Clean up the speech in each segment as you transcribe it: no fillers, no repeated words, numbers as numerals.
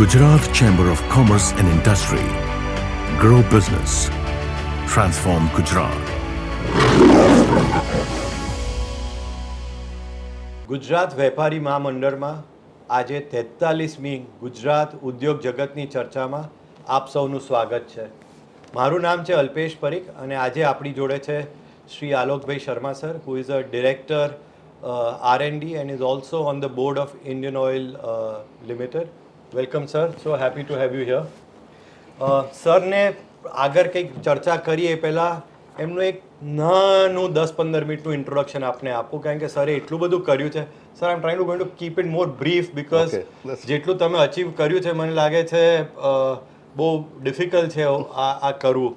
Gujarat Chamber of Commerce and Industry. Grow business. Transform Gujarat. Gujarat વેપારી મહામંડળમાં આજે 43મી ગુજરાત ઉદ્યોગ જગતની ચર્ચામાં આપ સૌનું સ્વાગત છે. મારું નામ છે અલ્પેશ પરીખ અને આજે આપણી જોડે છે Shri Alokbhai Sharma sir, who is a director R&D and is also on the board of Indian Oil Limited. Welcome sir, so happy to have you here. સરને આગળ કંઈક ચર્ચા કરીએ પહેલાં એમનું એક નાનું 10-15 મિનિટનું ઇન્ટ્રોડક્શન આપને આપું, કારણ કે સરે એટલું બધું કર્યું છે. Sir, I M trying to going to keep it more brief because જેટલું તમે અચીવ કર્યું છે મને લાગે છે બહુ ડિફિકલ્ટ છે આ કરવું.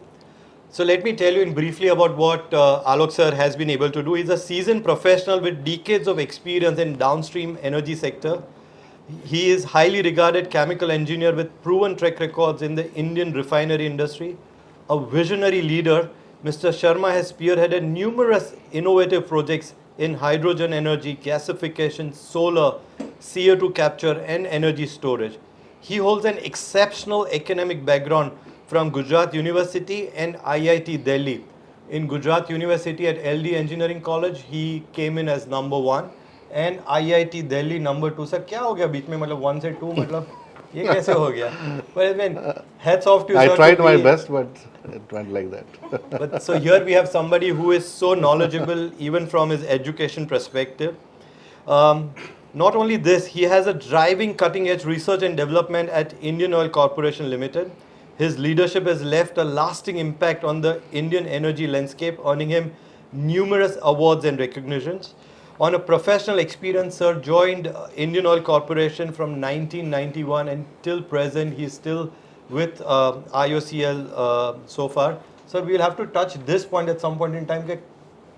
So let me tell you in briefly about what Alok sir has been able to do. He's a seasoned professional with decades of experience in downstream energy sector. He is highly regarded chemical engineer with proven track records in the Indian refinery industry. A visionary leader, Mr. Sharma has spearheaded numerous innovative projects in hydrogen energy, gasification, solar, CO2 capture and energy storage. He holds an exceptional academic background from Gujarat University and IIT Delhi. In Gujarat University at LD Engineering College, he came in as number 1. And IIT Delhi number 2. Sir क्या हो गया बीच में, मतलब 1 से 2, मतलब ये कैसे हो गया? But I mean, hats off to you. I tried my best, but it went like that. But so here we have somebody who is so knowledgeable even from his education perspective. Not only this, he has a driving cutting-edge research and development at Indian Oil Corporation Limited. His leadership has left a lasting impact on the Indian energy landscape, earning him numerous awards and recognitions. On a professional experience, sir joined Indian Oil Corporation from 1991 and till present he is still with IOCL so far. Sir, we will have to touch this point at some point in time कि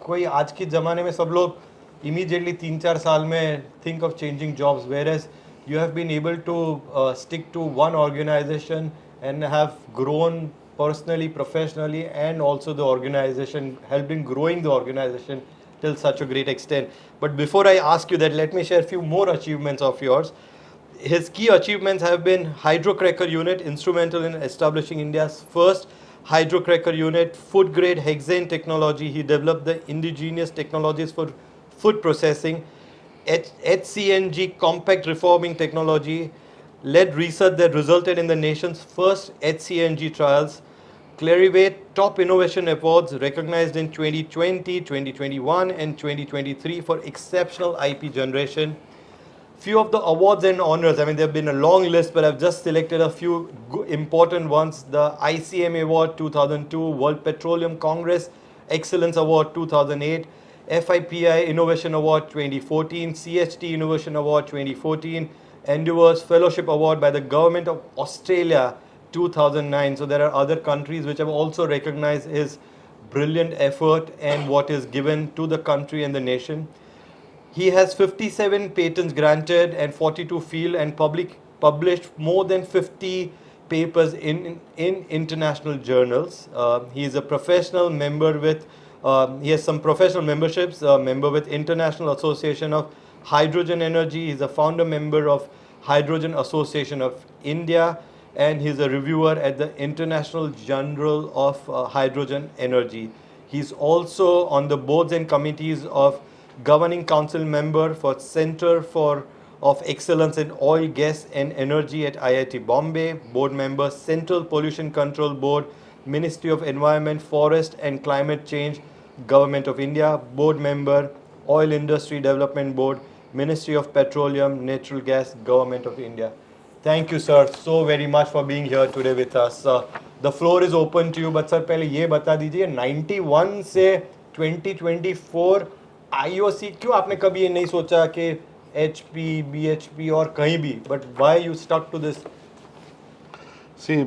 कोई आज के ज़माने में सब लोग immediately 3-4 साल में think of changing jobs, whereas you have been able to stick to one organization and have grown personally, professionally, and also the organization, helped in growing the organization till such a great extent. But before I ask you that, let me share a few more achievements of yours. His key achievements have been hydrocracker unit, instrumental in establishing India's first hydrocracker unit, food grade hexane technology. He developed the indigenous technologies for food processing, HCNG compact reforming technology, led research that resulted in the nation's first HCNG trials, Clarivate Top Innovation Awards recognized in 2020, 2021 and 2023 for exceptional IP generation. Few of the awards and honors, I mean there have been a long list, but I've just selected a few important ones. The ICM Award 2002, World Petroleum Congress Excellence Award 2008, FIPI Innovation Award 2014, CHT Innovation Award 2014, Endeavour's Fellowship Award by the Government of Australia 2009. So there are other countries which have also recognized his brilliant effort and what is given to the country and the nation. He has 57 patents granted and 42 field and published more than 50 papers in international journals. He is a professional member with, he has some professional memberships, member with International Association of Hydrogen Energy. He is a founder member of Hydrogen Association of India, and he's a reviewer at the International Journal of Hydrogen Energy. He's also on the boards and committees of Governing Council member for Center of Excellence in Oil, Gas and Energy at IIT Bombay, board member Central Pollution Control Board, Ministry of Environment, Forest and Climate Change, Government of India, board member Oil Industry Development Board, Ministry of Petroleum, Natural Gas, Government of India. Thank you, sir, so very much for being here today with us. The floor is open to you, but sir, पहले ये बता दीजिए 91 से 2024 IOC क्यों आपने कभी ये नहीं सोचा कि HP, BHP और कहीं भी, but why you stuck to this? See,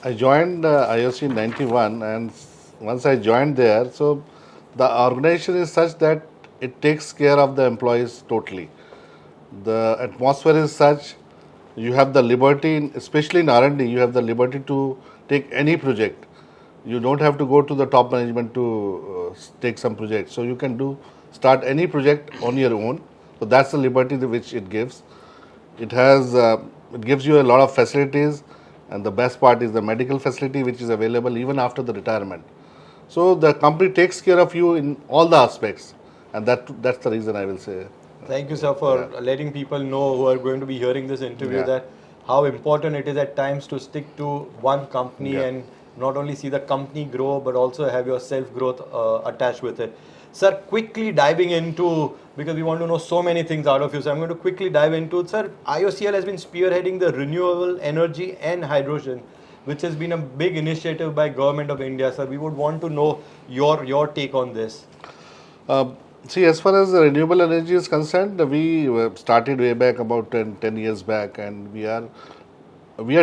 I joined IOC in 91, and once I joined there, so the organization is such that it takes care of the employees totally. The atmosphere is such, you have the liberty, especially in R&D, you have the liberty to take any project. You don't have to go to the top management to take some project. So you can start any project on your own. So that's the liberty which it gives. It has it gives you a lot of facilities, and the best part is the medical facility which is available even after the retirement. So the company takes care of you in all the aspects, and that's the reason I will say. Thank you, sir, for letting people know who are going to be hearing this interview that how important it is at times to stick to one company and not only see the company grow, but also have your self-growth attached with it. Sir, quickly diving into, because we want to know so many things out of you, so I'm going to quickly dive into, sir, IOCL has been spearheading the renewable energy and hydrogen, which has been a big initiative by Government of India, sir. We would want to know your take on this. See, as far as renewable energy is concerned, we started way back about 10 years back, and we are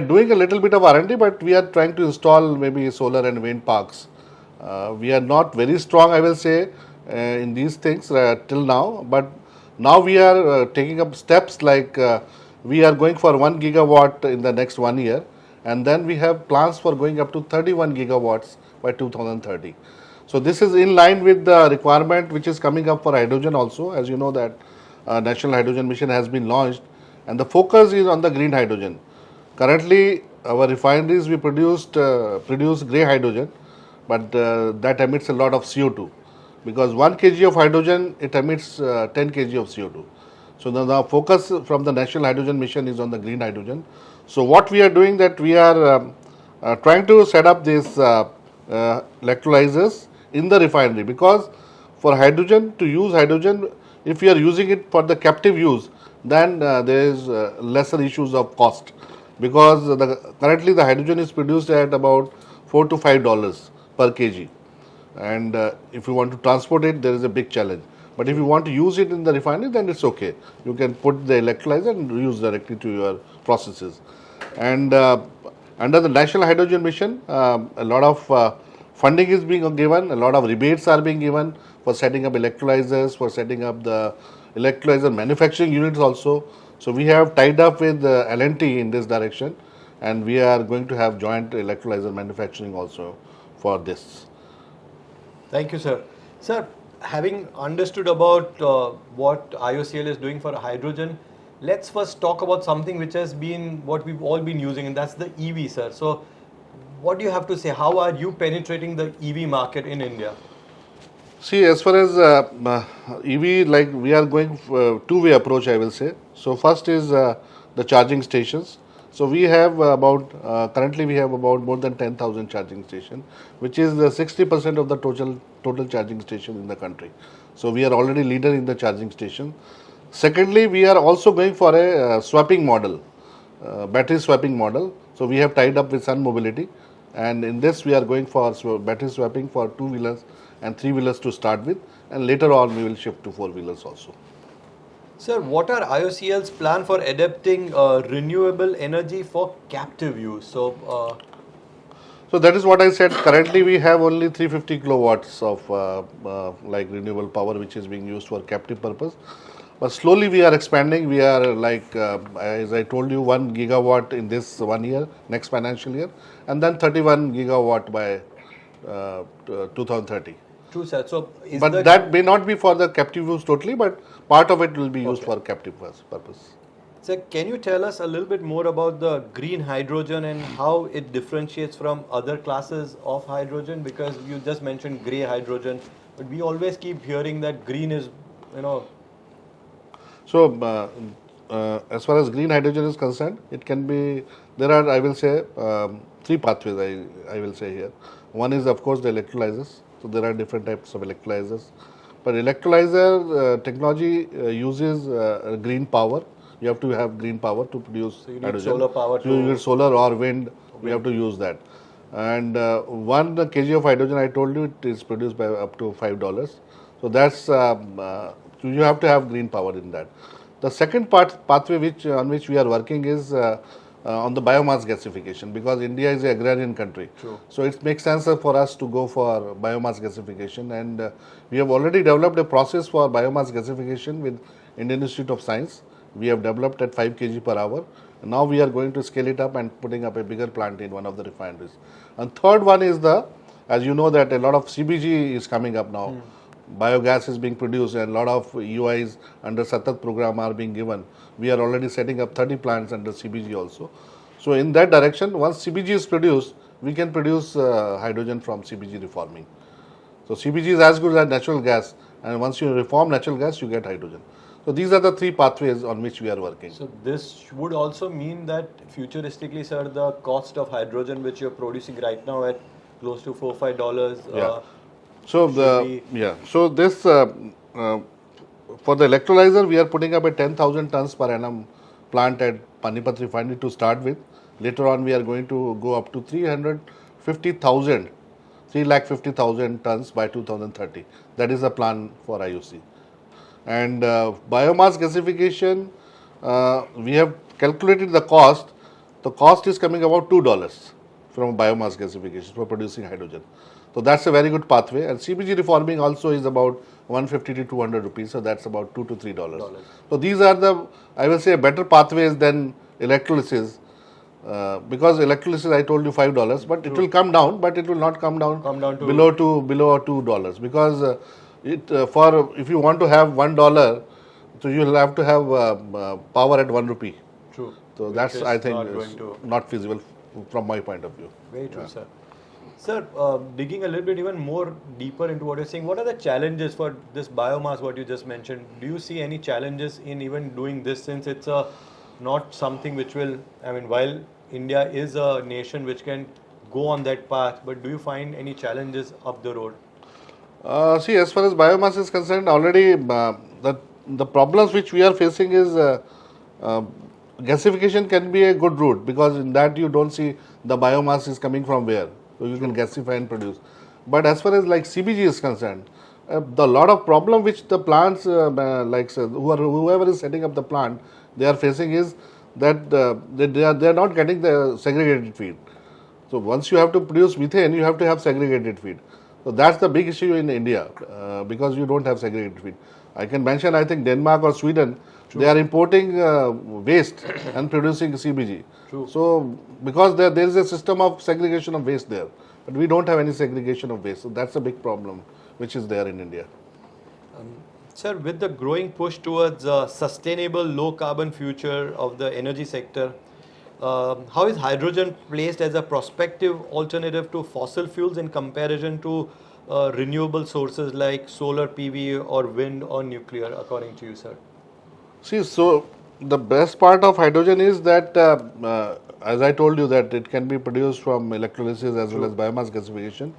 doing a little bit of R&D, but we are trying to install maybe solar and wind parks. We are not very strong, I will say, in these things till now, but now we are taking up steps like we are going for 1 gigawatt in the next 1 year, and then we have plans for going up to 31 gigawatts by 2030. So this is in line with the requirement which is coming up for hydrogen also. As you know that National Hydrogen Mission has been launched, and the focus is on the green hydrogen. Currently, our refineries we produce grey hydrogen, but that emits a lot of CO2, because 1 kg of hydrogen it emits 10 kg of CO2. So the focus from the National Hydrogen Mission is on the green hydrogen. So what we are doing, that we are trying to set up these electrolyzers in the refinery, because for hydrogen, to use hydrogen, if you are using it for the captive use, then there is lesser issues of cost, because currently the hydrogen is produced at about $4 to $5 per kg, and if you want to transport it, there is a big challenge. But if you want to use it in the refinery, then it's okay. You can put the electrolyzer and use directly to your processes. And under the National Hydrogen Mission, a lot of funding is being given, a lot of rebates are being given for setting up electrolyzers, for setting up the electrolyzer manufacturing units also. So we have tied up with L&T in this direction, and we are going to have joint electrolyzer manufacturing also for this. Thank you, sir. Sir, having understood about what IOCL is doing for hydrogen, let's first talk about something which has been what we've all been using, and that's the EV, sir. So what do you have to say? How are you penetrating the EV market in India? See, as far as EV, like we are going two-way approach, I will say. So first is the charging stations. So we have currently we have about more than 10,000 charging stations, which is 60% of the total charging station in the country. So we are already leader in the charging station. Secondly, we are also going for a swapping model, battery swapping model. So we have tied up with Sun Mobility, and in this we are going for battery swapping for two-wheelers and three-wheelers to start with, and later on we will shift to four-wheelers also. Sir, what are IOCL's plan for adapting renewable energy for captive use? So that is what I said. Currently we have only 350 kilowatts of like renewable power which is being used for captive purpose. But slowly we are expanding. We are like, as I told you, 1 gigawatt in this 1 year, next financial year, and then 31 gigawatt by 2030. True, sir. So but that may not be for the captive use totally, but part of it will be used for captive purpose. Sir, can you tell us a little bit more about the green hydrogen and how it differentiates from other classes of hydrogen? Because you just mentioned grey hydrogen, but we always keep hearing that green is, So, as far as green hydrogen is concerned, it can be, there are, I will say, three pathways I will say here. One is, of course, the electrolyzers. So, there are different types of electrolyzers. But electrolyzer technology uses green power. You have to have green power to produce so you need hydrogen. Solar power. You need solar or wind. We have to use that. And 1 kg of hydrogen, I told you, it is produced by up to $5. So, that's you have to have green power in that. The second pathway on which we are working is on the biomass gasification, because India is an agrarian country. True. So it makes sense for us to go for biomass gasification, and we have already developed a process for biomass gasification with Indian Institute of Science. We have developed at 5 kg per hour. Now we are going to scale it up and putting up a bigger plant in one of the refineries. And third one is as you know that a lot of CBG is coming up now. biogas is being produced and a lot of EOIs under Satat program are being given. We are already setting up 30 plants under CBG also. So in that direction, once CBG is produced, we can produce hydrogen from CBG reforming. So CBG is as good as natural gas, and once you reform natural gas, you get hydrogen. So these are the three pathways on which we are working. So this would also mean that futuristically, sir, the cost of hydrogen which you're producing right now at close to $4-5. Yeah. So so this for the electrolyzer, we are putting up a 10,000 tons per annum plant at Panipat refinery to start with. Later on, we are going to go up to 350,000 tons by 2030. That is the plan for IOC. And biomass gasification, we have calculated the cost. The cost is coming about $2 from biomass gasification for producing hydrogen. So that's a very good pathway. And CBG reforming also is about 150 to 200 rupees. So that's about $2 to $3. So these are the, I will say, better pathways than electrolysis. Because electrolysis, I told you $5, but it will come down, but it will not come down to below $2 because if you want to have $1, so you will have to have power at 1 rupee. True. So that's, I think, not feasible from my point of view. Very true, sir. Sir, digging a little bit even more deeper into what you're saying, what are the challenges for this biomass, what you just mentioned? Do you see any challenges in even doing this, since it's not something which will, I mean, while India is a nation which can go on that path, but do you find any challenges up the road? See, as far as biomass is concerned, already the problems which we are facing is gasification can be a good route, because in that you don't see the biomass is coming from where, so you can gasify and produce. But as far as like CBG is concerned, the lot of problem which the plants whoever is setting up the plant, they are facing is that they are not getting the segregated feed. So once you have to produce methane, you have to have segregated feed. So that's the big issue in India because you don't have segregated feed. I can mention, I think Denmark or Sweden, they are importing waste and producing CBG. So because there is a system of segregation of waste there, but we don't have any segregation of waste. So that's a big problem which is there in India. Sir, with the growing push towards a sustainable low carbon future of the energy sector, how is hydrogen placed as a prospective alternative to fossil fuels in comparison to renewable sources like solar PV or wind or nuclear, according to you, sir? See, so the best part of hydrogen is that, as I told you, that it can be produced from electrolysis as well as biomass gasification.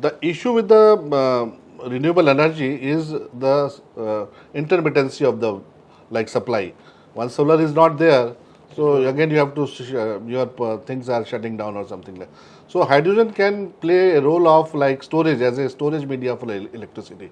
The issue with the renewable energy is the intermittency of the supply. Once solar is not there, so again you have to your things are shutting down or something like. So hydrogen can play a role of like storage, as a storage media for electricity,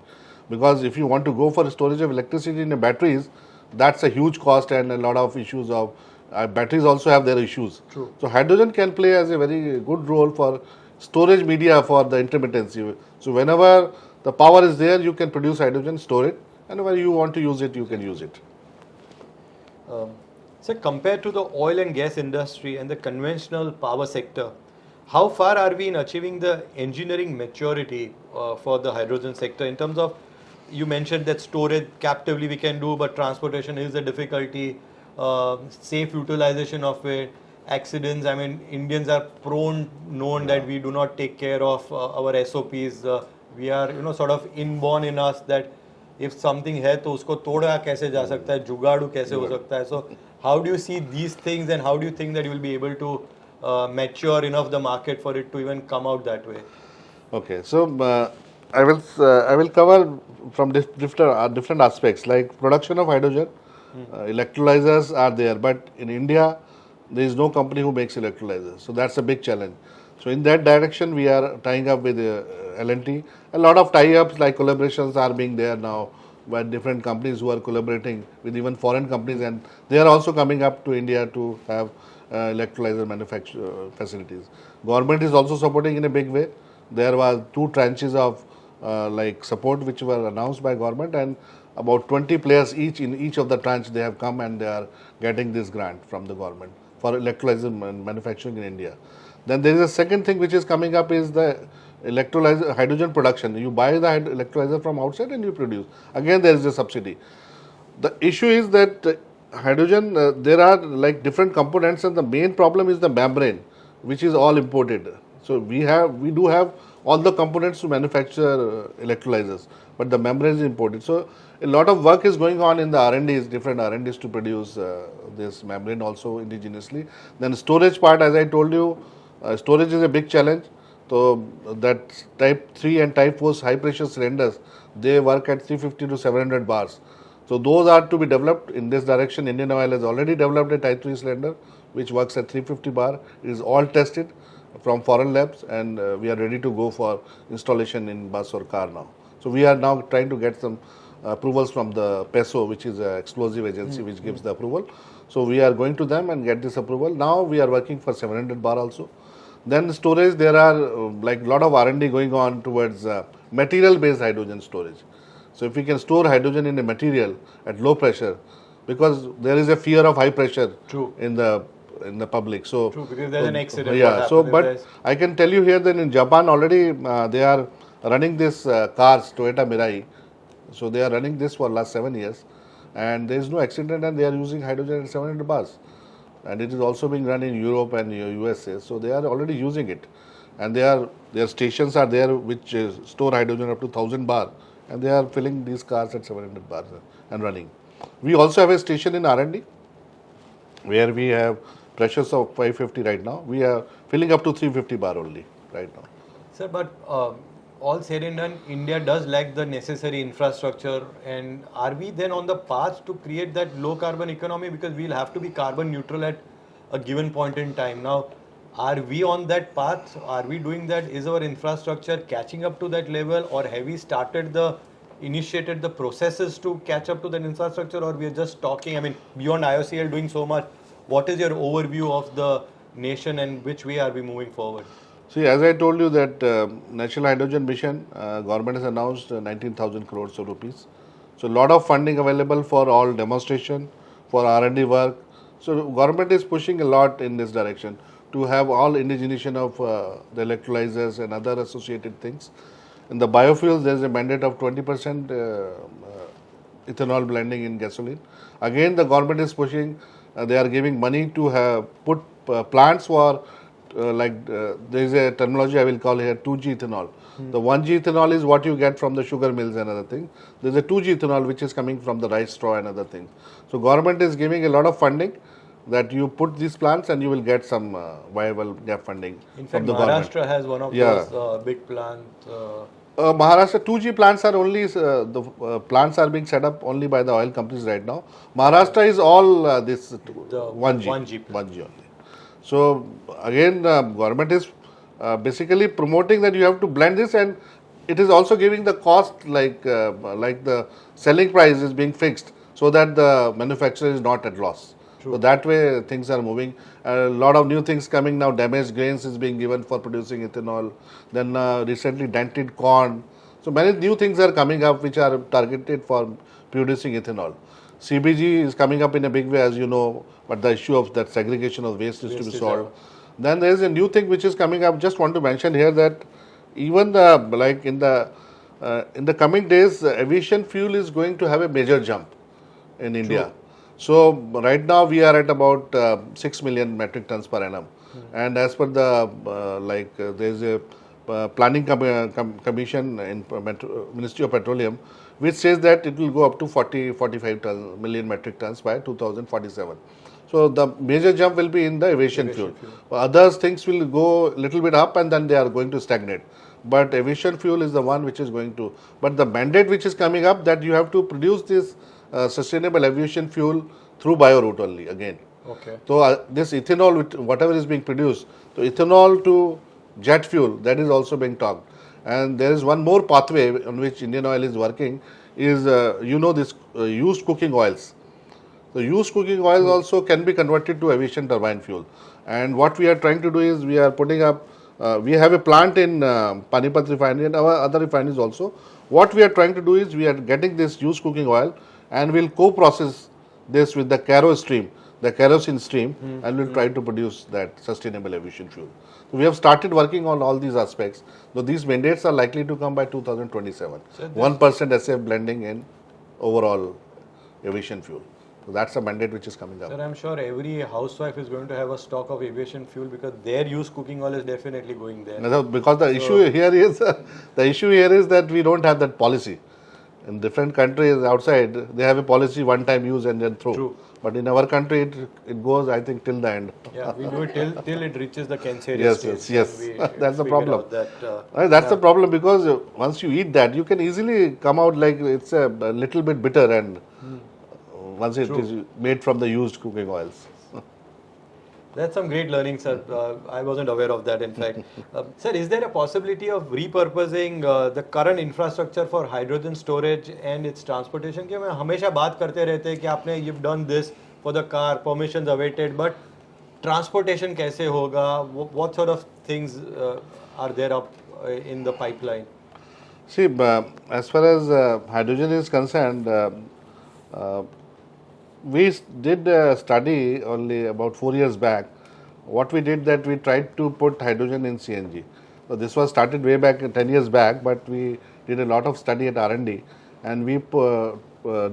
because if you want to go for storage of electricity in batteries, that's a huge cost and a lot of issues of batteries also have their issues. So hydrogen can play as a very good role for storage media for the intermittency. So whenever the power is there, you can produce hydrogen, store it, and when you want to use it, you can use it. So compared to the oil and gas industry and the conventional power sector, how far are we in achieving the engineering maturity for the hydrogen sector in terms of, you mentioned that storage captively we can do, but transportation is a difficulty, safe utilization of it, accidents. I mean, Indians are known that we do not take care of our SOPs. We are, sort of inborn in us that if something है तो उसको तोड़ा कैसे जा सकता है, जुगाड़ू कैसे हो सकता है. So how do you see these things, and how do you think that you will be able to mature enough the market for it to even come out that way? Okay, so I will cover from different aspects, like production of hydrogen. Electrolyzers are there, but in India there is no company who makes electrolyzers, so that's a big challenge. So in that direction we are tying up with L&T. A lot of tie-ups like collaborations are being there now by different companies who are collaborating with even foreign companies, and they are also coming up to India to have electrolyzer manufacture facilities. Government is also supporting in a big way. There were 2 tranches of support which were announced by government, and about 20 players in each of the tranche they have come and they are getting this grant from the government for electrolyzer manufacturing in India. Then there is a second thing which is coming up is the electrolyzer hydrogen production. You buy the electrolyzer from outside and you produce. Again, there is a subsidy. The issue is that hydrogen, there are like different components, and the main problem is the membrane, which is all imported. So we do have all the components to manufacture electrolyzers, but the membrane is imported. So a lot of work is going on in the R&Ds, different R&Ds to produce this membrane also indigenously. Then storage part, as I told you, storage is a big challenge. So that type 3 and type 4 high pressure cylinders, they work at 350 to 700 bars. So those are to be developed in this direction. Indian Oil has already developed a type 3 cylinder which works at 350 bar. It is all tested from foreign labs, and we are ready to go for installation in bus or car now. So we are now trying to get some approvals from the PESO, which is an explosive agency which gives the approval. So we are going to them and get this approval. Now we are working for 700 bar also. Then storage, there are like a lot of R&D going on towards material based hydrogen storage. So if we can store hydrogen in a material at low pressure, because there is a fear of high pressure in the public. So true, because there's an accident. Yeah. So, but I can tell you here that in Japan already they are running this cars, Toyota Mirai. So they are running this for last 7 years, and there is no accident, and they are using hydrogen at 700 bars, and it is also being run in Europe and USA. So they are already using it, and their stations are there which store hydrogen up to 1000 bar, and they are filling these cars at 700 bars and running. We also have a station in R&D where we have pressures of 550 right now. We are filling up to 350 bar only right now. Sir, but all said and done, India does lack the necessary infrastructure, and are we then on the path to create that low carbon economy, because we'll have to be carbon neutral at a given point in time? Now, are we on that path? Are we doing that? Is our infrastructure catching up to that level, or have we initiated the processes to catch up to that infrastructure, or we are just talking? I mean, beyond IOCL doing so much, what is your overview of the nation and which way are we moving forward? See, as I told you that National Hydrogen Mission, government has announced 19,000 crores of rupees. So, a lot of funding available for all demonstration, for R&D work. So, government is pushing a lot in this direction to have all indigenization of the electrolyzers and other associated things. In the biofuels, there is a mandate of 20% ethanol blending in gasoline. Again, the government is pushing, they are giving money to have put plants for there is a terminology I will call here 2G ethanol. The 1G ethanol is what you get from the sugar mills and other things. There is a 2G ethanol which is coming from the rice straw and other things. So government is giving a lot of funding that you put these plants and you will get some viable gap funding. In fact, from the Maharashtra government. has one of those big plants. Maharashtra 2G plants are only, the plants are being set up only by the oil companies right now. Maharashtra is all this 1G only. So again, government is basically promoting that you have to blend this, and it is also giving the cost like the selling price is being fixed so that the manufacturer is not at loss. True. So that way things are moving. A lot of new things coming now. Damaged grains is being given for producing ethanol. Then recently dented corn. So many new things are coming up which are targeted for producing ethanol. CBG is coming up in a big way, as you know, but the issue of that segregation of waste is to be solved. Then there is a new thing which is coming up. Just want to mention here that even in the coming days, aviation fuel is going to have a major jump in India. So right now we are at about 6 million metric tons per annum, and as per the there is a planning commission in Ministry of Petroleum, which says that it will go up to 45 million metric tons by 2047. So the major jump will be in the aviation fuel. Other things will go a little bit up and then they are going to stagnate. But aviation fuel is the one which is going to. But the mandate which is coming up, that you have to produce this sustainable aviation fuel through bio route only again. Okay. So this ethanol, whatever is being produced, so ethanol to jet fuel, that is also being talked. And there is one more pathway on which Indian Oil is working, is this used cooking oils. The used cooking oils also can be converted to aviation turbine fuel. And what we are trying to do is we are putting up, we have a plant in Panipat refinery and our other refineries also. What we are trying to do is we are getting this used cooking oil and we'll co-process this with the Caro stream. the kerosene stream, and we'll try to produce that sustainable aviation fuel. So we have started working on all these aspects. So these mandates are likely to come by 2027. 1% SF blending in overall aviation fuel. So that's a mandate which is coming up. Sir, I'm sure every housewife is going to have a stock of aviation fuel because their used cooking oil is definitely going there. No, because the issue here is that we don't have that policy. In different countries outside, they have a policy one time use and then throw. True. But in our country, it goes, I think, till the end. Yeah, we do it till it reaches the cancerous stage. Yes. That's the problem. That's the yeah. problem, because once you eat that, you can easily come out like it's a little bit bitter, and once it is made from the used cooking oils. That's some great learning, sir. I wasn't aware of that, in fact. Sir, is there a possibility of repurposing the current infrastructure for hydrogen storage and its transportation? कि हम हमेशा बात करते रहते हैं कि आपने you've done this for the car, permissions awaited, but transportation कैसे होगा? What sort of things are there up in the pipeline? See, as far as hydrogen is concerned, we did a study only about 4 years back. What we did, that we tried to put hydrogen in CNG. So this was started way back 10 years back, but we did a lot of study at R&D, and we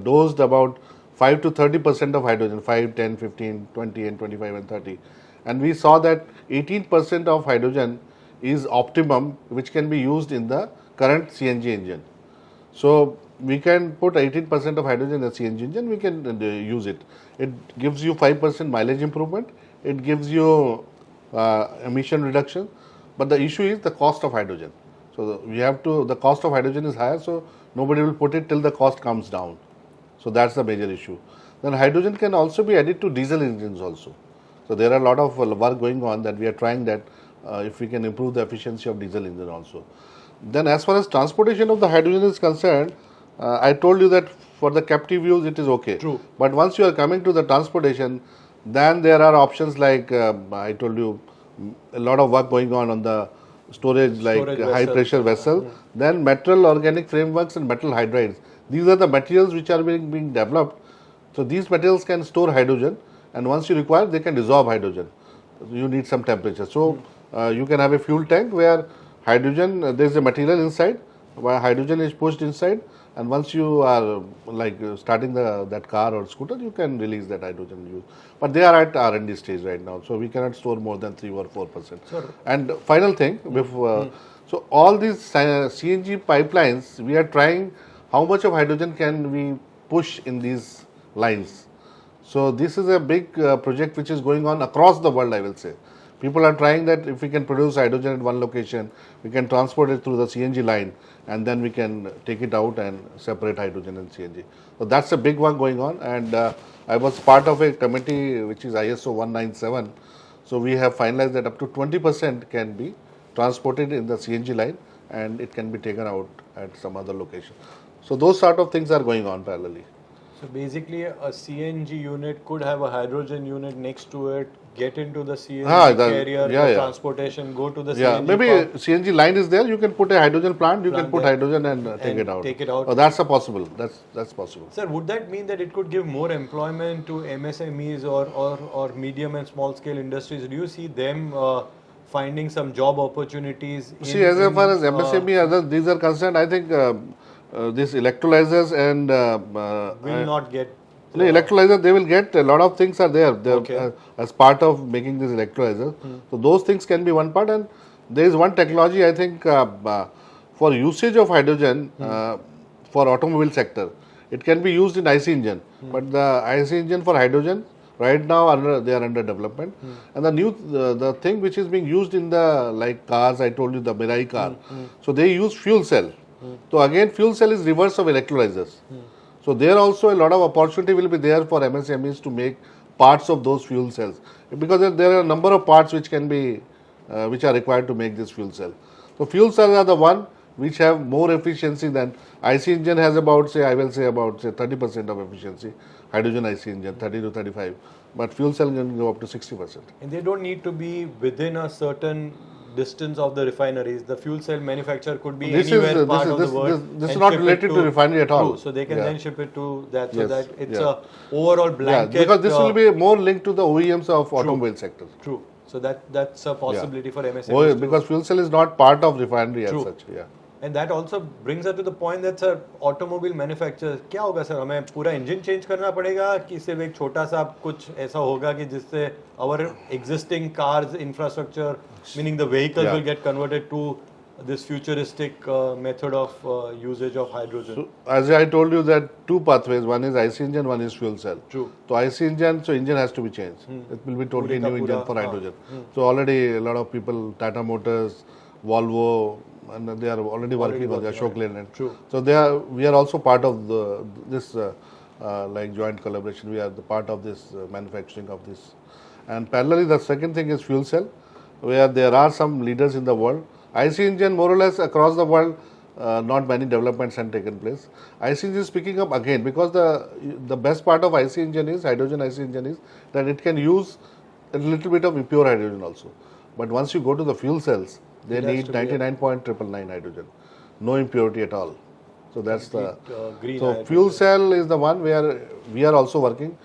dosed about 5 to 30% of hydrogen, 5, 10, 15, 20 and 25 and 30. And we saw that 18% of hydrogen is optimum, which can be used in the current CNG engine. So we can put 18% of hydrogen in the CNG engine, we can use it. It gives you 5% mileage improvement, it gives you emission reduction, but the issue is the cost of hydrogen. So the cost of hydrogen is higher, so nobody will put it till the cost comes down. So that's the major issue. Then hydrogen can also be added to diesel engines also. So there are a lot of work going on that we are trying that if we can improve the efficiency of diesel engine also. Then as far as transportation of the hydrogen is concerned, I told you that for the captive use it is okay. True. But once you are coming to the transportation, then there are options like I told you, a lot of work going on the storage like high pressure vessel, then metal organic frameworks and metal hydrides. These are the materials which are being developed. So these materials can store hydrogen, and once you require, they can dissolve hydrogen. You need some temperature. So you can have a fuel tank where hydrogen, there is a material inside, where hydrogen is pushed inside, and once you are like starting that car or scooter, you can release that hydrogen use. But they are at R&D stage right now, so we cannot store more than 3 or 4%. Sure. And final thing, so all these CNG pipelines, we are trying how much of hydrogen can we push in these lines. So this is a big project which is going on across the world, I will say. People are trying that if we can produce hydrogen at one location, we can transport it through the CNG line, and then we can take it out and separate hydrogen and CNG. So that's a big one going on, and I was part of a committee which is ISO 197. So we have finalized that up to 20% can be transported in the CNG line, and it can be taken out at some other location. So those sort of things are going on parallelly. So basically, a CNG unit could have a hydrogen unit next to it, get into the CNG carrier, transportation, go to the CNG maybe pump. CNG line is there. You can put a hydrogen plant. You can put hydrogen and take it out. Take it out. Oh, that's a possible. That's possible. Sir, would that mean that it could give more employment to MSMEs or medium and small scale industries? Do you see them finding some job opportunities? See, as far as MSME these are concerned, I think these electrolyzers and will not get. The electrolyzer, they will get a lot of things are there as part of making these electrolyzers. So those things can be one part, and there is one technology I think for usage of hydrogen for automobile sector. It can be used in IC engine, but the IC engine for hydrogen right now they are under development. And the thing which is being used in the like cars, I told you the Mirai car. So they use fuel cell. So again, fuel cell is reverse of electrolyzers. So there also a lot of opportunity will be there for MSMEs to make parts of those fuel cells, because there are a number of parts which can be which are required to make this fuel cell. So fuel cells are the one which have more efficiency than IC engine has about say 30% of efficiency. Hydrogen IC engine 30 to 35, but fuel cell can go up to 60%. And they don't need to be within a certain distance of the refineries. The fuel cell manufacturer could be This anywhere is part of the world. this is and not ship it related to refinery at all. True. So they can then ship it to that. So Yes, that it's yeah. a overall blanket. because this will be more linked to the OEMs of automobile sector. True. So that's a possibility for MSMEs. Oh, because fuel cell is not part of refinery as such. Yeah. And that also brings us to the point that sir, automobile manufacturers, क्या होगा sir, हमें पूरा engine change करना पड़ेगा कि सिर्फ एक छोटा सा कुछ ऐसा होगा कि जिससे our existing cars infrastructure, meaning the vehicle will get converted to this futuristic method of usage of hydrogen. So, as I told you, that two pathways. One is IC engine, one is fuel cell. True. So IC engine, so engine has to be changed. It will be totally new engine for hydrogen. So already a lot of people, Tata Motors, Volvo, and they are already working on the Ashok Leyland. True. So we are also part of this like joint collaboration. We are the part of this manufacturing of this. And parallelly, the second thing is fuel cell, where there are some leaders in the world. IC engine, more or less across the world, not many developments have taken place. IC engine is picking up again, because the best part of IC engine is, hydrogen IC engine is, that it can use a little bit of impure hydrogen also. But once you go to the fuel cells, they need 99.999 hydrogen, no impurity at all. So that's the green so hydrogen. fuel cell is the one where we are also working.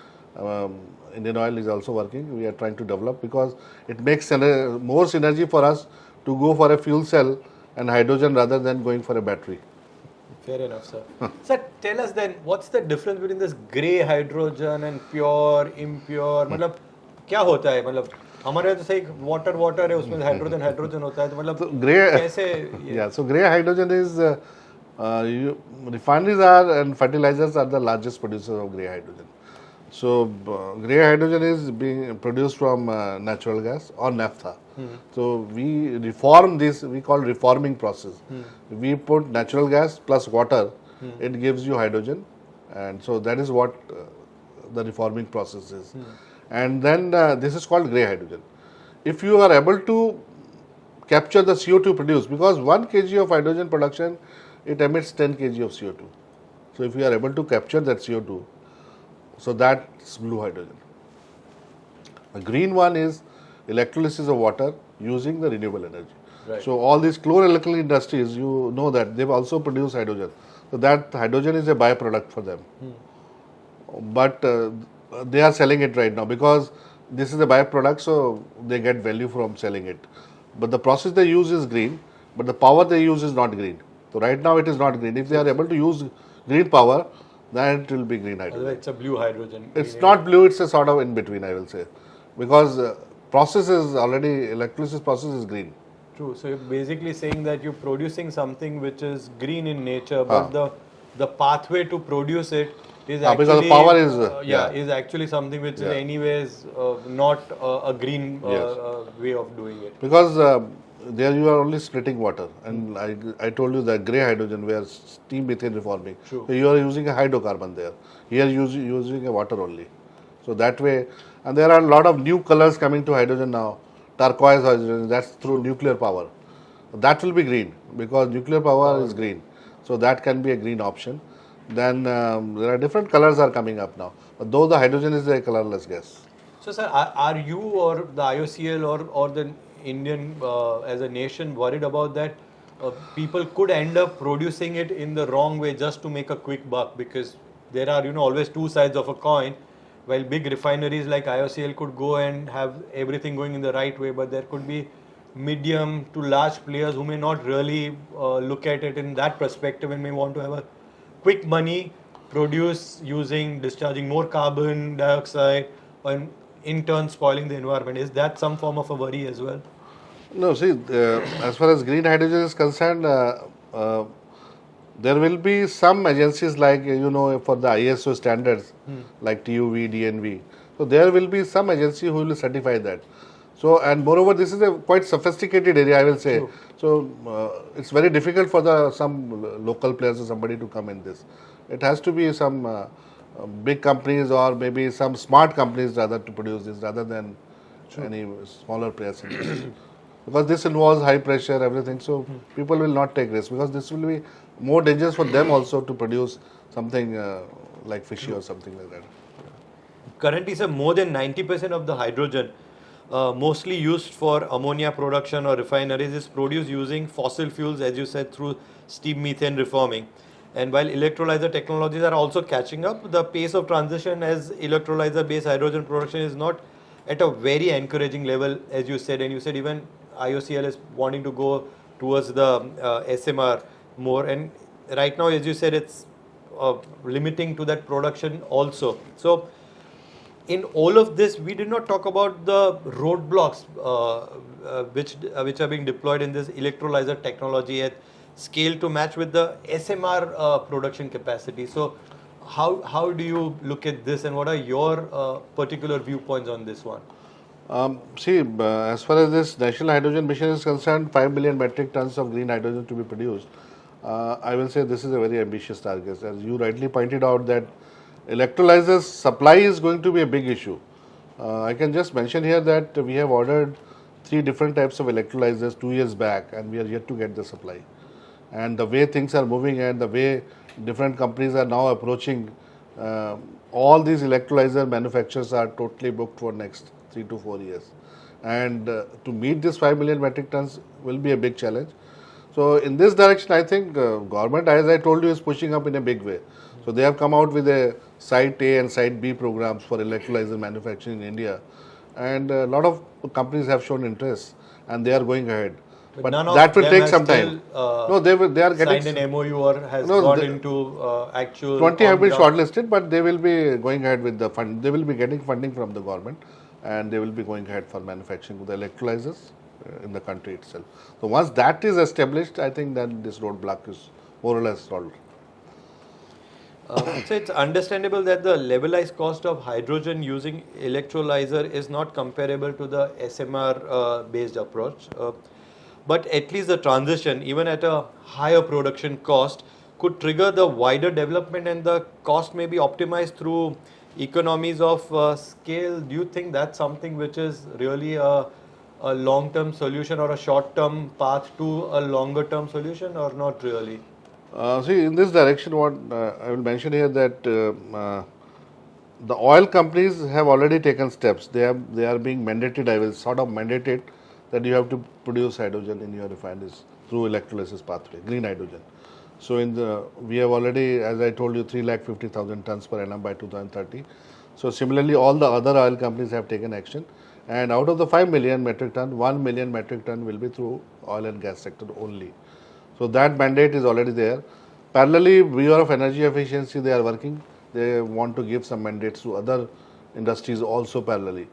Indian Oil is also working. We are trying to develop, because it makes more synergy for us to go for a fuel cell and hydrogen rather than going for a battery. Fair enough, sir. Sir, tell us then, what's the difference between this grey hydrogen and pure, impure? मतलब क्या होता है? मतलब हमारे तो सही water है, उसमें hydrogen होता है, तो मतलब कैसे? So grey hydrogen is refineries are and fertilizers are the largest producers of grey hydrogen. So grey hydrogen is being produced from natural gas or naphtha. So we reform this, we call reforming process. We put natural gas plus water, it gives you hydrogen, and so that is what the reforming process is. And then this is called grey hydrogen. If you are able to capture the CO2 produced, because 1 kg of hydrogen production, it emits 10 kg of CO2. So if you are able to capture that CO2, so that's blue hydrogen. The green one is electrolysis of water using the renewable energy. Right. So all these chloroelectric industries, you know that they've also produced hydrogen. So that hydrogen is a byproduct for them. But they are selling it right now, because this is a byproduct, so they get value from selling it. But the process they use is green, but the power they use is not green. So right now it is not green. If they are able to use green power, then it will be green hydrogen. It's a blue hydrogen. It's not blue, it's a sort of in between, I will say. Because process is already, electrolysis process is green. True. So you're basically saying that you're producing something which is green in nature, but the pathway to produce it is actually, because the power is is actually something which is anyways not a green way of doing it. Because there you are only splitting water, and I told you that grey hydrogen where steam methane reforming. True. So you are using a hydrocarbon there. Here you are using a water only. So that way, and there are a lot of new colors coming to hydrogen now. Turquoise hydrogen, that's through nuclear power. That will be green, because nuclear power is green. So that can be a green option. Then there are different colors are coming up now. But though the hydrogen is a colorless gas. So sir, are you or the IOCL or the Indian as a nation worried about that? People could end up producing it in the wrong way just to make a quick buck, because there are always two sides of a coin. While big refineries like IOCL could go and have everything going in the right way, but there could be medium to large players who may not really look at it in that perspective and may want to have a quick money, produce discharging more carbon dioxide, and in turn spoiling the environment. Is that some form of a worry as well? No, see, as far as green hydrogen is concerned, there will be some agencies like, for the ISO standards, like TUV, DNV. So there will be some agency who will certify that. So, and moreover, this is a quite sophisticated area, I will say. True. So it's very difficult for some local players or somebody to come in this. It has to be some big companies or maybe some smart companies rather to produce this, rather than any smaller players in this. Because this involves high pressure, everything, so people will not take risks, because this will be more dangerous for them also to produce something like fishy or something like that. Currently, sir, more than 90% of the hydrogen mostly used for ammonia production or refineries, is produced using fossil fuels, as you said, through steam methane reforming. And while electrolyzer technologies are also catching up, the pace of transition as electrolyzer-based hydrogen production is not at a very encouraging level, as you said. And you said even IOCL is wanting to go towards the SMR more. And right now, as you said, it's limiting to that production also. So in all of this, we did not talk about the roadblocks which are being deployed in this electrolyzer technology at scale to match with the SMR production capacity. So how do you look at this, and what are your particular viewpoints on this one? As far as this National Hydrogen Mission is concerned, 5 million metric tons of green hydrogen to be produced. I will say this is a very ambitious target. As you rightly pointed out, that electrolyzers supply is going to be a big issue. I can just mention here that we have ordered 3 different types of electrolyzers 2 years back, and we are yet to get the supply. And the way things are moving and the way different companies are now approaching, all these electrolyzer manufacturers are totally booked for next 3 to 4 years. And to meet this 5 million metric tons will be a big challenge. So in this direction, I think government, as I told you, is pushing up in a big way. So they have come out with a Site A and Site B programs for electrolyzer manufacturing in India, and a lot of companies have shown interest, and they are going ahead. But that will take some time. No, they are getting signed an MOU or has gone into actual. 20 have been shortlisted, but they will be going ahead with the fund. They will be getting funding from the government, and they will be going ahead for manufacturing the electrolyzers in the country itself. So once that is established, I think that this roadblock is more or less solved. So it's understandable that the levelized cost of hydrogen using electrolyzer is not comparable to the SMR based approach. But at least the transition, even at a higher production cost, could trigger the wider development, and the cost may be optimized through economies of scale. Do you think that's something which is really a long-term solution or a short-term path to a longer-term solution, or not really? In this direction, what I will mention here that the oil companies have already taken steps. They are being mandated. I will sort of mandate it that you have to produce hydrogen in your refineries through electrolysis pathway, green hydrogen. So we have already, as I told you, 350,000 tons per annum by 2030. So similarly, all the other oil companies have taken action, and out of the 5 million metric ton, 1 million metric ton will be through oil and gas sector only. So that mandate is already there. Parallelly, Bureau of Energy Efficiency, they are working. They want to give some mandates to other industries also parallelly.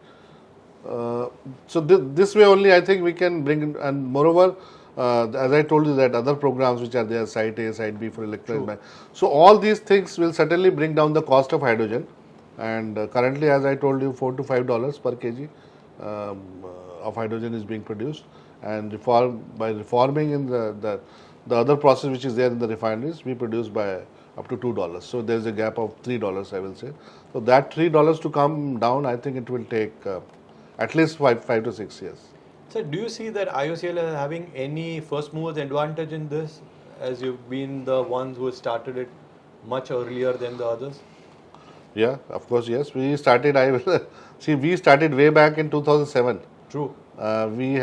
So this way only I think we can bring in, and moreover, as I told you that other programs which are there, Site A, Site B for electrolyzer. So all these things will certainly bring down the cost of hydrogen. And currently, as I told you, $4 to $5 per kg of hydrogen is being produced. And by reforming in the other process which is there in the refineries, we produce by up to $2. So there is a gap of $3, I will say. So that $3 to come down, I think it will take at least 5 to 6 years. So do you see that IOCL is having any first movers advantage in this, as you've been the ones who started it much earlier than the others? Yeah, of course, yes. We started way back in 2007. True. We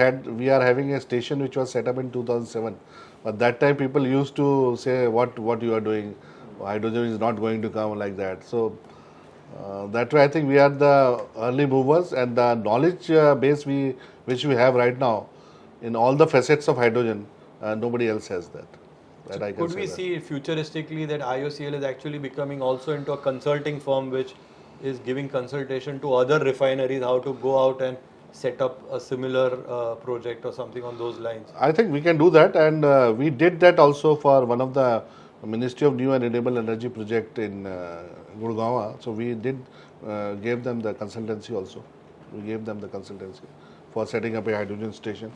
are having a station which was set up in 2007. But that time people used to say what you are doing, hydrogen is not going to come like that. So that way I think we are the early movers, and the knowledge base which we have right now in all the facets of hydrogen, nobody else has that. So could we see futuristically that IOCL is actually becoming also into a consulting firm which is giving consultation to other refineries how to go out and set up a similar project or something on those lines? I think we can do that, and we did that also for one of the Ministry of New and Renewable Energy project in Gurgaon. So we did gave them the consultancy also. We gave them the consultancy for setting up a hydrogen station.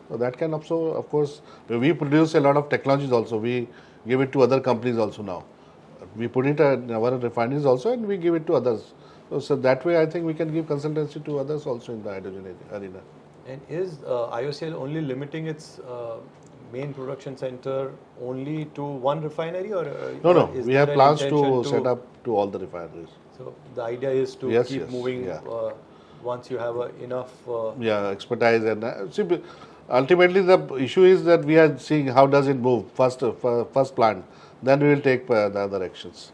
So that can also, of course, we produce a lot of technologies also. We give it to other companies also now. We put it in our refineries also, and we give it to others. So that way, I think we can give consultancy to others also in the hydrogen arena. And is IOCL only limiting its main production center only to one refinery, or no? We have plans to set up to all the refineries. So the idea is to keep moving once you have enough. Expertise and see, ultimately the issue is that we are seeing how does it move first plant, then we will take the other actions.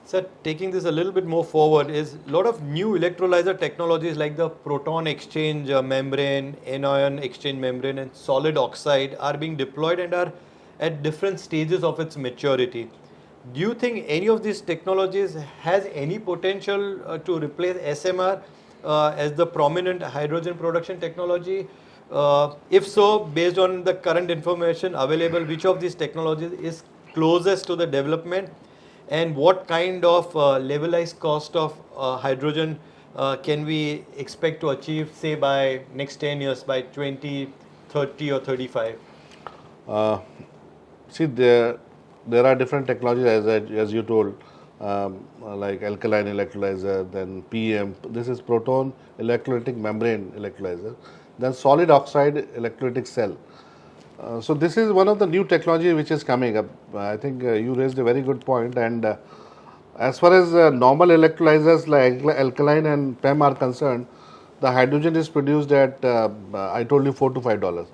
Sir, taking this a little bit more forward, is a lot of new electrolyzer technologies like the proton exchange membrane, anion exchange membrane, and solid oxide are being deployed and are at different stages of its maturity. Do you think any of these technologies has any potential to replace SMR as the prominent hydrogen production technology? If so, based on the current information available, which of these technologies is closest to the development? And what kind of levelized cost of hydrogen can we expect to achieve, say, by next 10 years, by 2030 or 35? See, there are different technologies as you told, like alkaline electrolyzer, then PM. This is proton electrolytic membrane electrolyzer. Then solid oxide electrolytic cell. So this is one of the new technology which is coming up. I think you raised a very good point. And as far as normal electrolyzers like alkaline and PEM are concerned, the hydrogen is produced at I told you $4 to $5.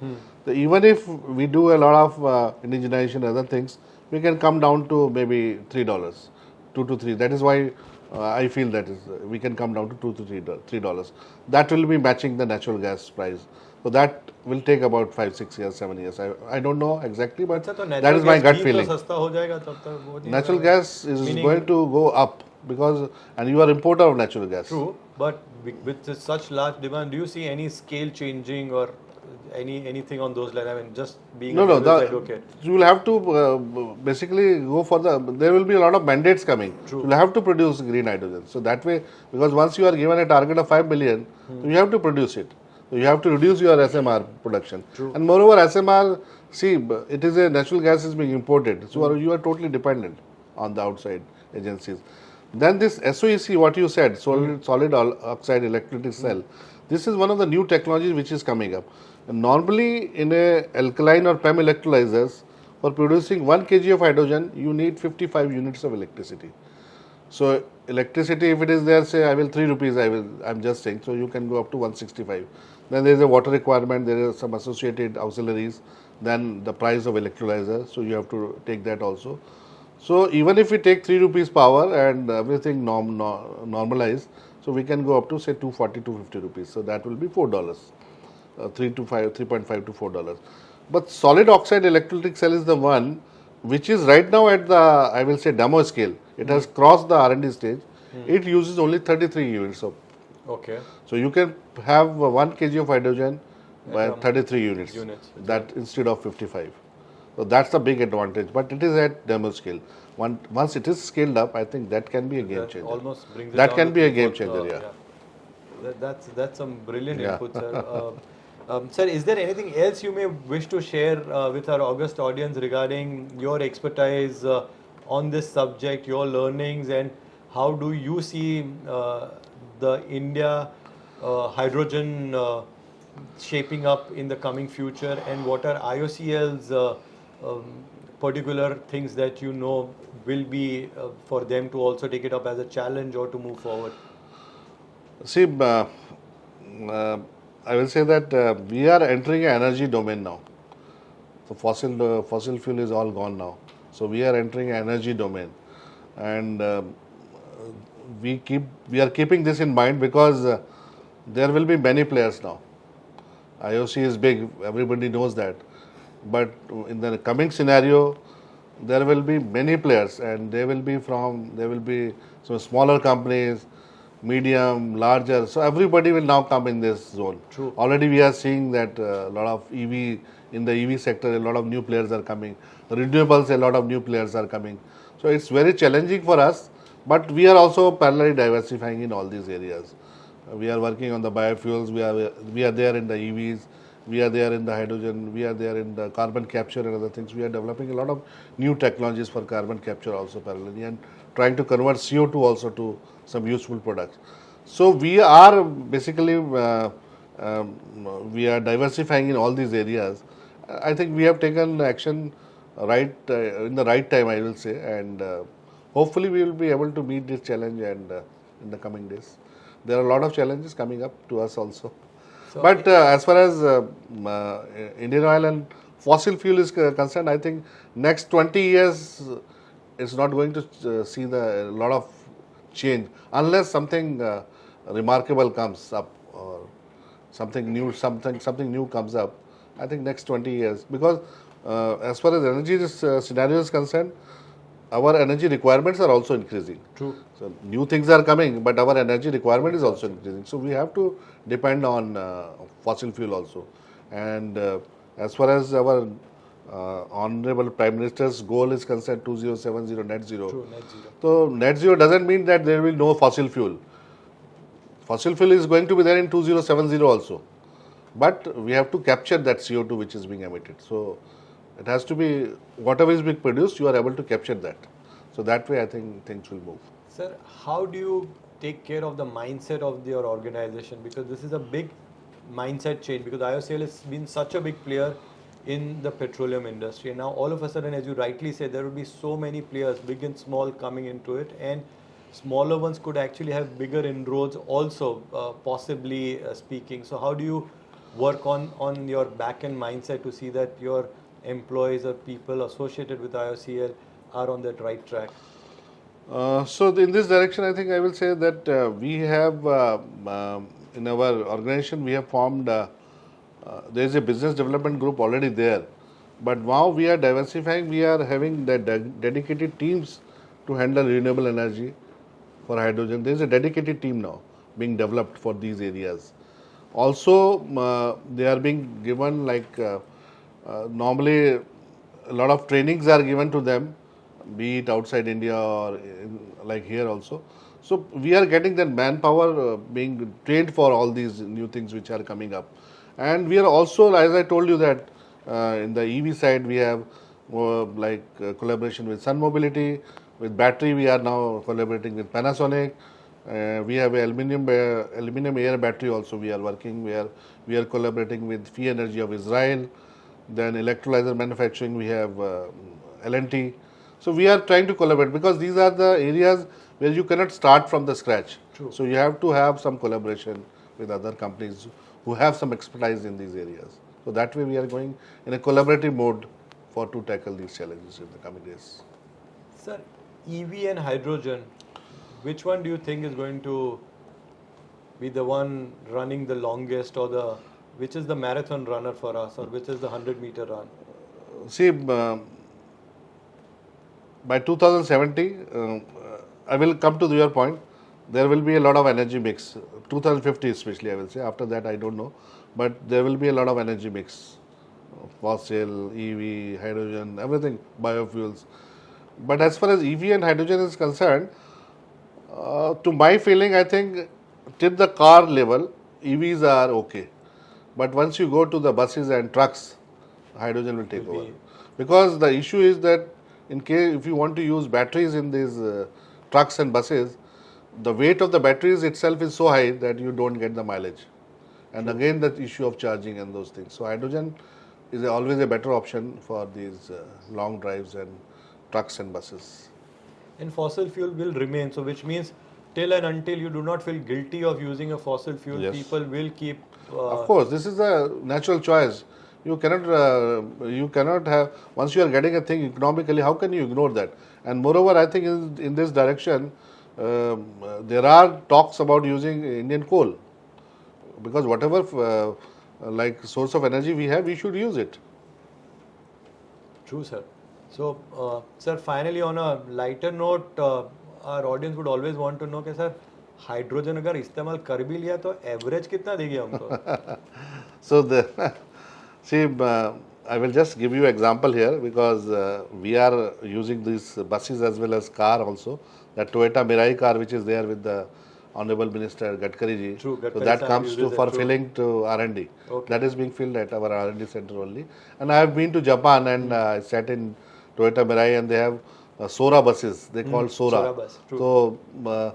So even if we do a lot of indigenization, other things, we can come down to maybe $3, 2 to 3. That is why I feel that is we can come down to $2 to $3. That will be matching the natural gas price. So that will take about 5, 6 years, 7 years. I don't know exactly, but that is my gut feeling. Natural gas is going to go up because, and you are importer of natural gas. True, but with such large demand, do you see any scale changing or anything on those lines? I mean, just being a devil's advocate. You will have to basically go for there will be a lot of mandates coming. True. You will have to produce green hydrogen. So that way, because once you are given a target of 5 billion, you have to produce it. So you have to reduce your SMR production. True. And moreover, SMR, see, it is a natural gas is being imported. So you are totally dependent on the outside agencies. Then this SOEC, what you said, solid oxide electrolytic cell, this is one of the new technologies which is coming up. And normally in a alkaline or PEM electrolyzers, for producing 1 kg of hydrogen, you need 55 units of electricity. So electricity, if it is there, say I will 3 rupees, I'm just saying, so you can go up to 165. Then there is a water requirement, there are some associated auxiliaries, then the price of electrolyzer, so you have to take that also. So even if we take 3 rupees power and everything normalized, so we can go up to say 240, 250 rupees. So that will be $4, 3.5 to $4. But solid oxide electrolytic cell is the one which is right now at the, I will say, demo scale. It has crossed the R&D stage. It uses only 33 units of. Okay. So you can have 1 kg of hydrogen by 33 units. That instead of 55. So that's the big advantage. But it is at demo scale. Once it is scaled up, I think that can be a game changer. Almost brings it that down can to be a game changer. That's some brilliant input, sir. Sir, is there anything else you may wish to share with our august audience regarding your expertise on this subject, your learnings, and how do you see the India hydrogen shaping up in the coming future, and what are IOCL's particular things that you know will be for them to also take it up as a challenge or to move forward? See, I will say that we are entering an energy domain now. So fossil fuel is all gone now. So we are entering an energy domain, and we are keeping this in mind because there will be many players now. IOC is big, everybody knows that. But in the coming scenario, there will be many players, and they will be some smaller companies, medium, larger. So everybody will now come in this zone. True. Already we are seeing that a lot of EV, in the EV sector, a lot of new players are coming. Renewables, a lot of new players are coming. So it's very challenging for us, but we are also parallelly diversifying in all these areas. We are working on the biofuels, we are there in the EVs, we are there in the hydrogen, we are there in the carbon capture and other things. We are developing a lot of new technologies for carbon capture also parallelly, and trying to convert CO2 also to some useful products. So we are basically we are diversifying in all these areas. I think we have taken action in the right time, I will say, and hopefully we will be able to meet this challenge and in the coming days. there are a lot of challenges coming up to us also. So But as far as Indian Oil and fossil fuel is concerned, I think next 20 years it's not going to see a lot of change unless something remarkable comes up or something new comes up. I think next 20 years, because as far as energy scenario is concerned, our energy requirements are also increasing. True. So new things are coming, but our energy requirement is also increasing. So we have to depend on fossil fuel also. And as far as our Honorable Prime Minister's goal is concerned, 2070 net zero. True, net zero. So net zero doesn't mean that there will be no fossil fuel. Fossil fuel is going to be there in 2070 also. But we have to capture that CO2 which is being emitted. So it has to be, whatever is being produced, you are able to capture that. So that way I think things will move. Sir, how do you take care of the mindset of your organization? Because this is a big mindset change, because IOCL has been such a big player in the petroleum industry. And now all of a sudden, as you rightly say, there will be so many players, big and small, coming into it. And smaller ones could actually have bigger inroads also, possibly speaking. So how do you work on your back-end mindset to see that your employees or people associated with IOCL are on that right track? So in this direction, I think I will say that we have in our organization we have formed. There is a business development group already there, but now we are diversifying. We are having the dedicated teams to handle renewable energy for hydrogen. There is a dedicated team now being developed for these areas. Also, they are being given normally a lot of trainings are given to them, be it outside India or like here also. So we are getting that manpower being trained for all these new things which are coming up. And we are also, as I told you, that in the EV side we have collaboration with Sun Mobility. With battery we are now collaborating with Panasonic. We have a aluminum air battery also we are working, where we are collaborating with FIPI Energy of Israel. Then electrolyzer manufacturing we have L&T. So we are trying to collaborate, because these are the areas where you cannot start from the scratch. True. So you have to have some collaboration with other companies who have some expertise in these areas. So that way we are going in a collaborative mode to tackle these challenges in the coming days. Sir, EV and hydrogen, which one do you think is going to be the one running the longest, or which is the marathon runner for us, or which is the 100-meter run? See, by 2070, I will come to your point, there will be a lot of energy mix. 2050 especially, I will say. After that, I don't know. But there will be a lot of energy mix. Fossil, EV, hydrogen, everything, biofuels. But as far as EV and hydrogen is concerned, to my feeling, I think till the car level, EVs are okay. But once you go to the buses and trucks, hydrogen will take over. Because the issue is that in case if you want to use batteries in these trucks and buses, the weight of the batteries itself is so high that you don't get the mileage. And again, the issue of charging and those things. So hydrogen is always a better option for these long drives and trucks and buses. And fossil fuel will remain, so which means till and until you do not feel guilty of using a fossil fuel, Yes. people will keep. Of course, this is a natural choice. You cannot have, once you are getting a thing economically, how can you ignore that? And moreover, I think in this direction, there are talks about using Indian coal, because whatever source of energy we have, we should use it. True, sir. So, sir, finally, on a lighter note, our audience would always want to know कि sir, hydrogen अगर इस्तेमाल कर भी लिया तो average कितना देगी हमको? So see, I will just give you example here, because we are using these buses as well as car also. That Toyota Mirai car which is there with the Honorable Minister Gadkari ji. True, Gadkari so that sir comes uses for it, true. filling to R&D. Okay. That is being filled at our R&D center only. And I have been to Japan and I sat in Toyota Mirai, and they have Sora buses. They call Sora. Sora bus, true.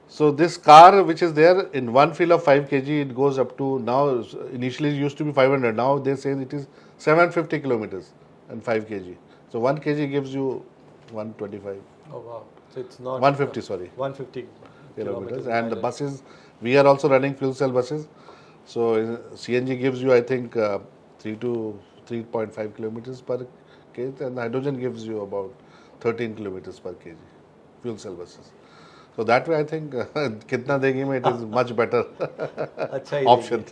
So this car which is there, in one fill of 5 kg, it goes up to, now initially it used to be 500, now they say it is 750 kilometers and 5 kg. So 1 kg gives you 125. Oh wow! So it's not 150, sorry. 150 Kilometers. And the buses We are also running fuel cell buses. So CNG gives you, I think, 3 to 3.5 kilometers per kg, and hydrogen gives you about 13 kilometers per kg. Fuel cell buses. So that way, I think, kitna degi mein, it is much better अच्छा ही option.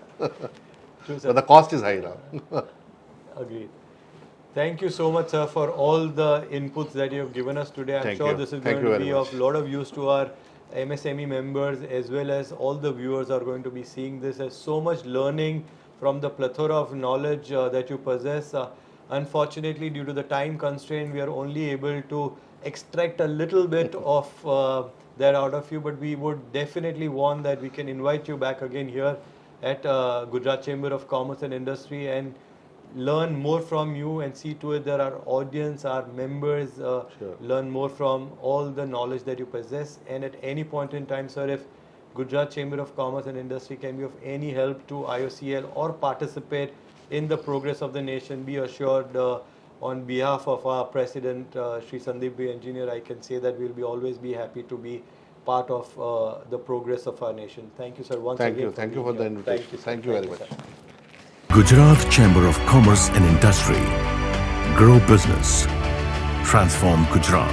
True, sir. But the cost is high now. Agreed. Thank you so much, sir, for all the inputs that you have given us today. I'm Thank sure you. this is Thank going you to very be much. of lot of use to our MSME members, as well as all the viewers are going to be seeing this. There's so much learning from the plethora of knowledge that you possess. Unfortunately, due to the time constraint, we are only able to extract a little bit of that out of you, but we would definitely want that we can invite you back again here at Gujarat Chamber of Commerce and Industry and learn more from you and see to it that our audience, our members learn more from all the knowledge that you possess. And at any point in time, sir, if Gujarat Chamber of Commerce and Industry can be of any help to IOCL or participate in the progress of the nation, be assured on behalf of our President, Shri Sandeep Bhai Engineer, I can say that we'll be always be happy to be part of the progress of our nation. Thank you, sir, once Thank again. you. Thank you for the being here. invitation. Thank you very sir. much. Gujarat Chamber of Commerce and Industry. Grow business. Transform Gujarat.